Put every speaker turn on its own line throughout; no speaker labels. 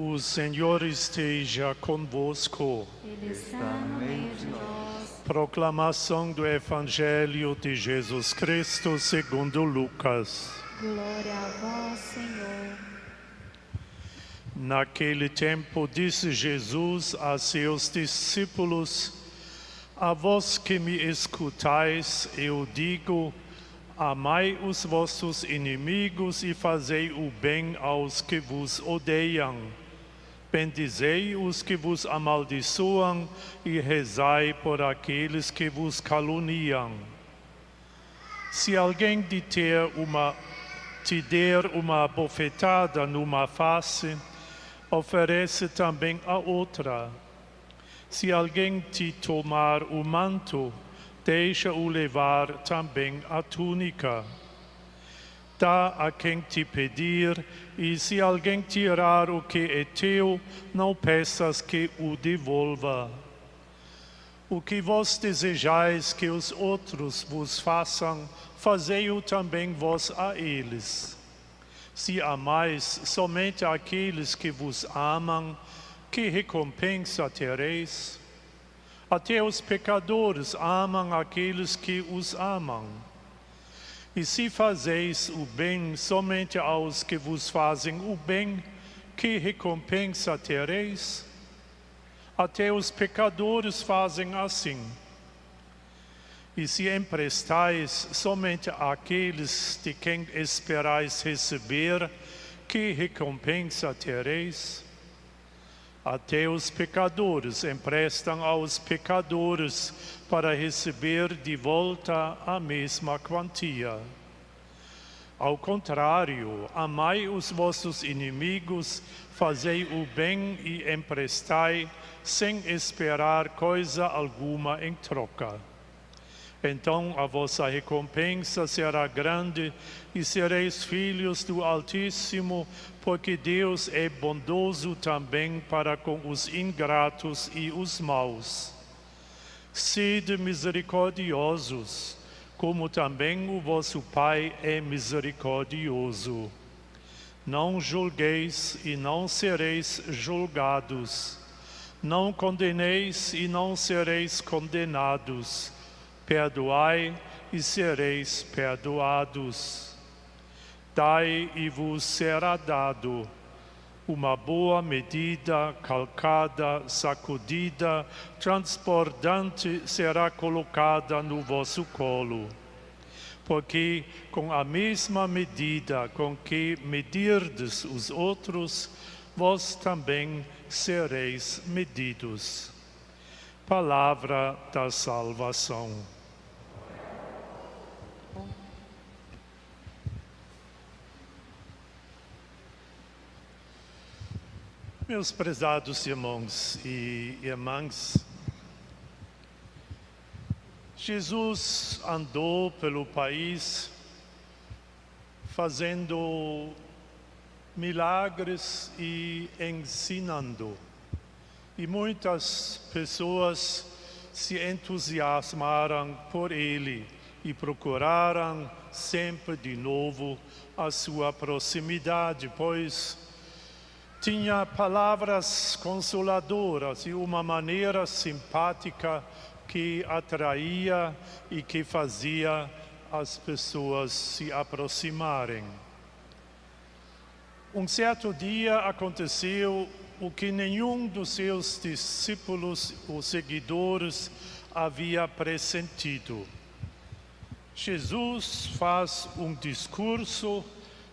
O Senhor esteja convosco.
Ele está no meio de nós.
Proclamação do Evangelho de Jesus Cristo segundo Lucas.
Glória a vós, Senhor.
Naquele tempo disse Jesus a seus discípulos: A vós que me escutais, eu digo: amai os vossos inimigos e fazei o bem aos que vos odeiam. Bendizei os que vos amaldiçoam e rezai por aqueles que vos caluniam. Se alguém te der uma bofetada numa face, oferece também a outra. Se alguém te tomar o manto, deixa-o levar também a túnica. Dá a quem te pedir, e se alguém tirar o que é teu, não peças que o devolva. O que vós desejais que os outros vos façam, fazei-o também vós a eles. Se amais somente aqueles que vos amam, que recompensa tereis? Até os pecadores amam aqueles que os amam. E se fazeis o bem somente aos que vos fazem o bem, que recompensa tereis? Até os pecadores fazem assim. E se emprestais somente àqueles de quem esperais receber, que recompensa tereis? Até os pecadores emprestam aos pecadores para receber de volta a mesma quantia. Ao contrário, amai os vossos inimigos, fazei o bem e emprestai, sem esperar coisa alguma em troca. Então a vossa recompensa será grande e sereis filhos do Altíssimo, porque Deus é bondoso também para com os ingratos e os maus. Sede misericordiosos, como também o vosso Pai é misericordioso. Não julgueis e não sereis julgados. Não condeneis e não sereis condenados. Perdoai e sereis perdoados. Dai e vos será dado. Uma boa medida, calcada, sacudida, transbordante será colocada no vosso colo. Porque com a mesma medida com que medirdes os outros, vós também sereis medidos. Palavra da salvação. Meus prezados irmãos e irmãs, Jesus andou pelo país fazendo milagres e ensinando. E muitas pessoas se entusiasmaram por ele e procuraram sempre de novo a sua proximidade, pois tinha palavras consoladoras e uma maneira simpática que atraía e que fazia as pessoas se aproximarem. Um certo dia aconteceu o que nenhum dos seus discípulos ou seguidores havia pressentido. Jesus faz um discurso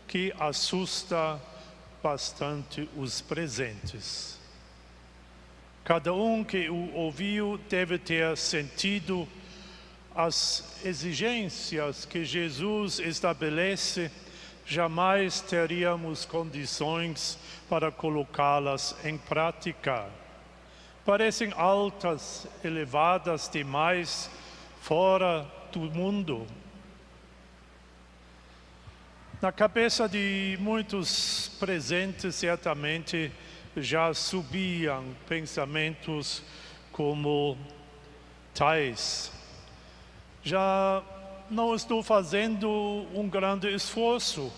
que assusta bastante os presentes. Cada um que o ouviu deve ter sentido as exigências que Jesus estabelece. Jamais teríamos condições para colocá-las em prática. Parecem altas, elevadas demais, fora do mundo. Na cabeça de muitos presentes, certamente, já subiam pensamentos como tais: já não estou fazendo um grande esforço,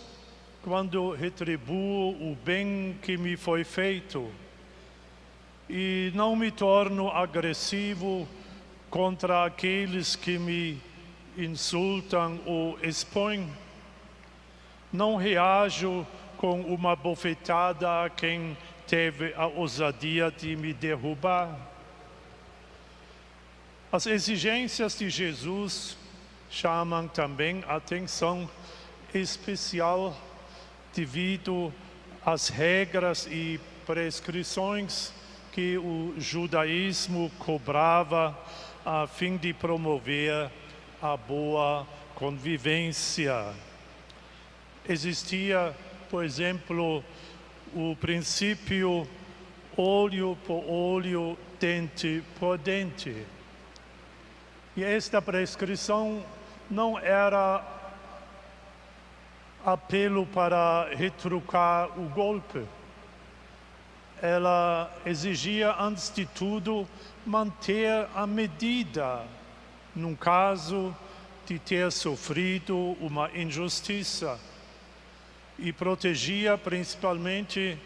quando retribuo o bem que me foi feito e não me torno agressivo contra aqueles que me insultam ou expõem. Não reajo com uma bofetada a quem teve a ousadia de me derrubar. As exigências de Jesus chamam também atenção especial devido às regras e prescrições que o judaísmo cobrava a fim de promover a boa convivência. Existia, por exemplo, o princípio olho por olho, dente por dente. E esta prescrição não era apelo para retrucar o golpe. Ela exigia, antes de tudo, manter a medida, num caso de ter sofrido uma injustiça, e protegia principalmente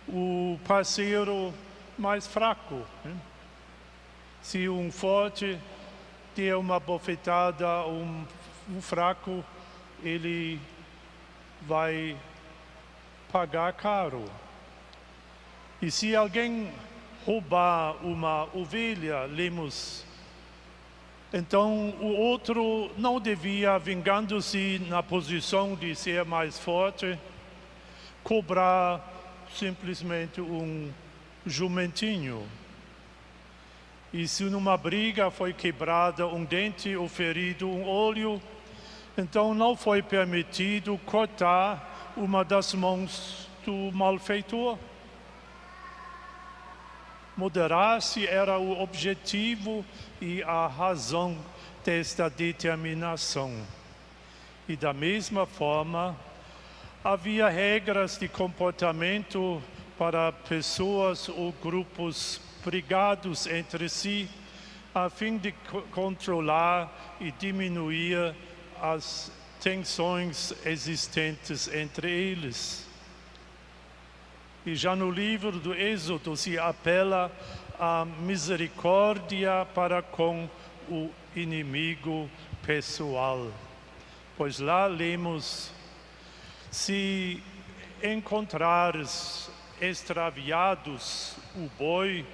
o parceiro mais fraco. Se um forte der uma bofetada a um fraco, ele vai pagar caro. E se alguém roubar uma ovelha, lemos, então o outro não devia, vingando-se na posição de ser mais forte, cobrar simplesmente um jumentinho. E se numa briga foi quebrada um dente ou ferido um olho, então não foi permitido cortar uma das mãos do malfeitor. Moderar-se era o objetivo e a razão desta determinação. E da mesma forma, havia regras de comportamento para pessoas ou grupos brigados entre si, a fim de controlar e diminuir as tensões existentes entre eles. E já no livro do Êxodo se apela à misericórdia para com o inimigo pessoal. Pois lá lemos: se encontrares extraviados o boi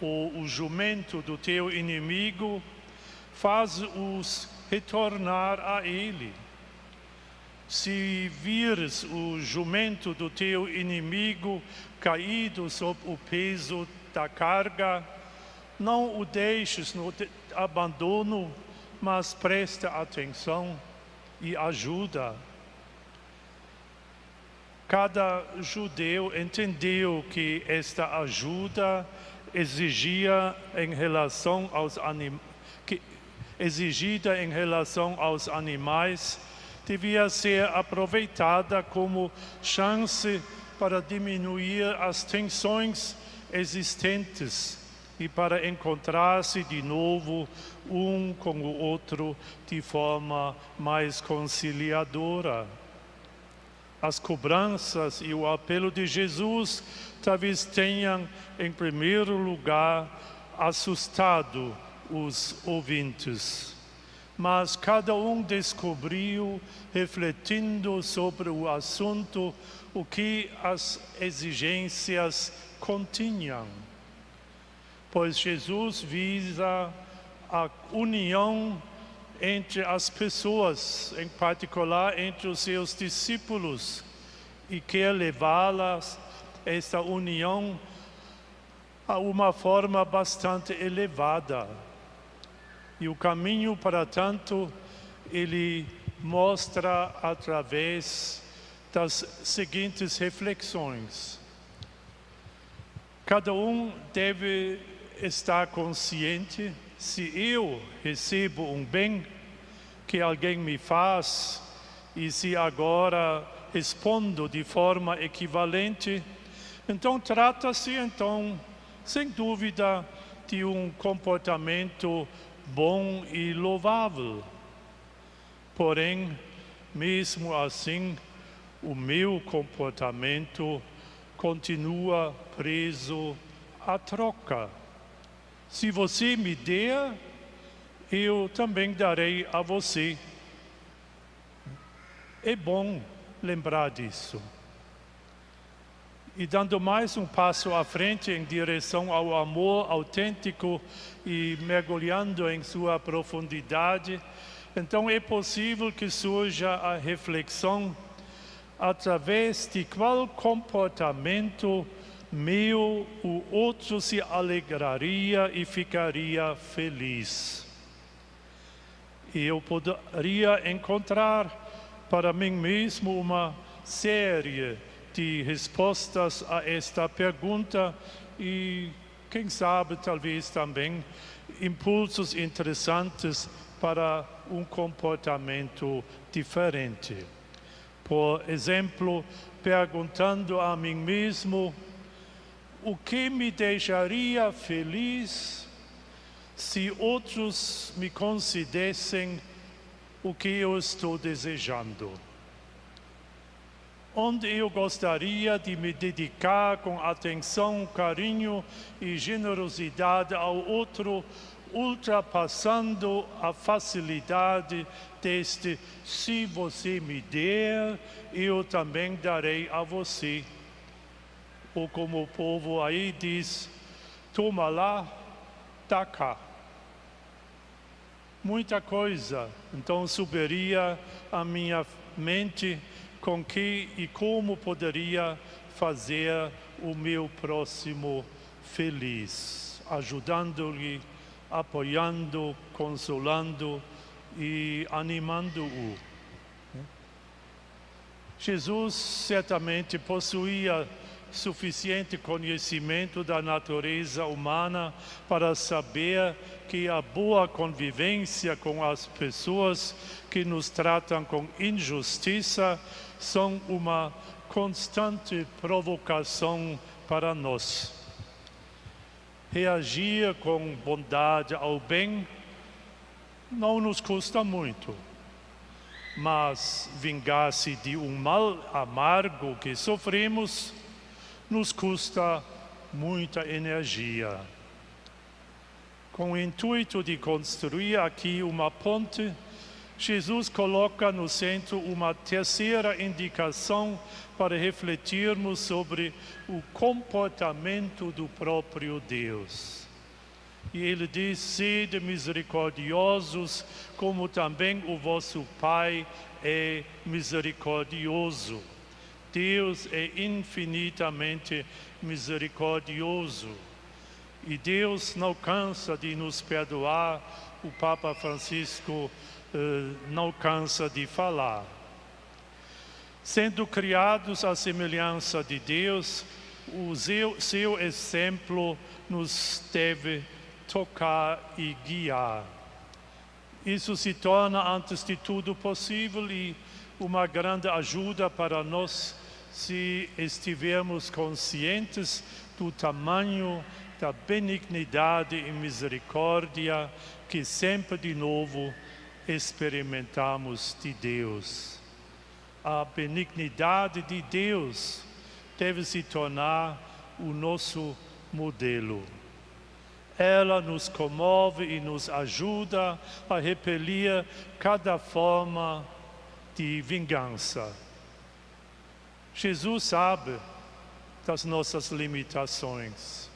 ou o jumento do teu inimigo, faz-os retornar a ele. Se vires o jumento do teu inimigo caído sob o peso da carga, não o deixes no abandono, mas presta atenção e ajuda. Cada judeu entendeu que esta ajuda exigida em relação aos animais devia ser aproveitada como chance para diminuir as tensões existentes e para encontrar-se de novo um com o outro de forma mais conciliadora. As cobranças e o apelo de Jesus talvez tenham, em primeiro lugar, assustado os ouvintes. Mas cada um descobriu, refletindo sobre o assunto, o que as exigências continham. Pois Jesus visa a união entre as pessoas, em particular entre os seus discípulos, e quer levá-las, esta união, a uma forma bastante elevada. E o caminho, para tanto, ele mostra através das seguintes reflexões. Cada um deve estar consciente: se eu recebo um bem que alguém me faz, e se agora respondo de forma equivalente, então trata-se, sem dúvida, de um comportamento bom e louvável. Porém, mesmo assim, o meu comportamento continua preso à troca. Se você me der, eu também darei a você. É bom lembrar disso. E dando mais um passo à frente em direção ao amor autêntico e mergulhando em sua profundidade, então é possível que surja a reflexão através de qual comportamento meu o outro se alegraria e ficaria feliz. E eu poderia encontrar para mim mesmo uma série de respostas a esta pergunta e, quem sabe, talvez também impulsos interessantes para um comportamento diferente. Por exemplo, perguntando a mim mesmo o que me deixaria feliz se outros me concedessem o que eu estou desejando. Onde eu gostaria de me dedicar com atenção, carinho e generosidade ao outro, ultrapassando a facilidade deste se você me der, eu também darei a você. Ou como o povo aí diz, toma lá, dá cá. Muita coisa, então subiria a minha mente com que e como poderia fazer o meu próximo feliz, ajudando-lhe, apoiando, consolando e animando-o. Jesus certamente possuía suficiente conhecimento da natureza humana para saber que a boa convivência com as pessoas que nos tratam com injustiça são uma constante provocação para nós. Reagir com bondade ao bem não nos custa muito, mas vingar-se de um mal amargo que sofremos nos custa muita energia. Com o intuito de construir aqui uma ponte, Jesus coloca no centro uma terceira indicação para refletirmos sobre o comportamento do próprio Deus. E ele diz: sede misericordiosos, como também o vosso Pai é misericordioso. Deus é infinitamente misericordioso. E Deus não cansa de nos perdoar, o Papa Francisco não cansa de falar. Sendo criados à semelhança de Deus, o seu exemplo nos deve tocar e guiar. Isso se torna, antes de tudo, possível e uma grande ajuda para nós se estivermos conscientes do tamanho da benignidade e misericórdia que sempre de novo experimentamos de Deus. A benignidade de Deus deve se tornar o nosso modelo. Ela nos comove e nos ajuda a repelir cada forma de vingança. Jesus sabe das nossas limitações.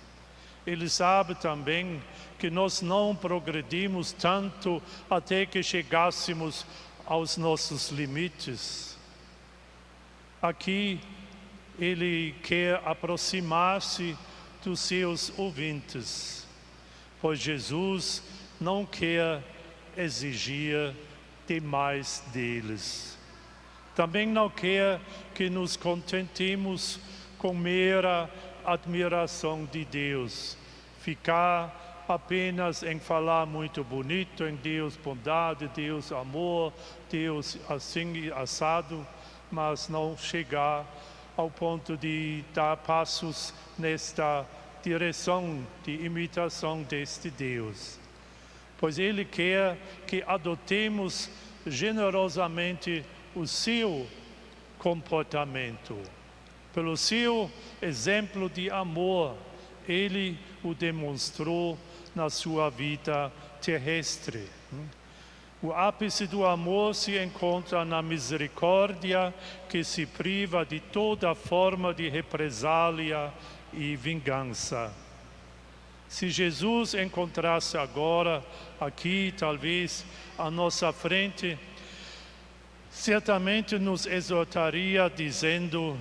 Ele sabe também que nós não progredimos tanto até que chegássemos aos nossos limites. Aqui, ele quer aproximar-se dos seus ouvintes, pois Jesus não quer exigir demais deles. Também não quer que nos contentemos com mera admiração de Deus, ficar apenas em falar muito bonito em Deus bondade, Deus amor, Deus assim e assado, mas não chegar ao ponto de dar passos nesta direção de imitação deste Deus. Pois Ele quer que adotemos generosamente o seu comportamento. Pelo seu exemplo de amor, ele o demonstrou na sua vida terrestre. O ápice do amor se encontra na misericórdia que se priva de toda forma de represália e vingança. Se Jesus encontrasse agora, aqui, talvez, à nossa frente, certamente nos exortaria dizendo: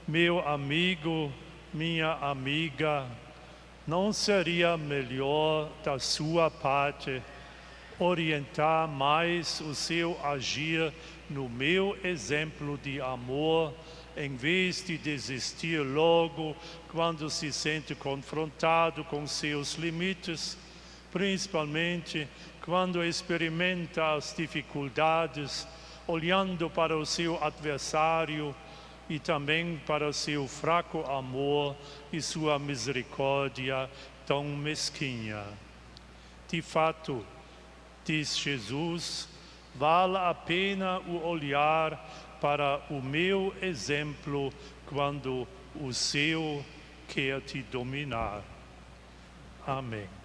meu amigo, minha amiga, não seria melhor da sua parte orientar mais o seu agir no meu exemplo de amor, em vez de desistir logo quando se sente confrontado com seus limites, principalmente quando experimenta as dificuldades, olhando para o seu adversário e também para o seu fraco amor e sua misericórdia tão mesquinha. De fato, diz Jesus, vale a pena o olhar para o meu exemplo quando o seu quer te dominar. Amém.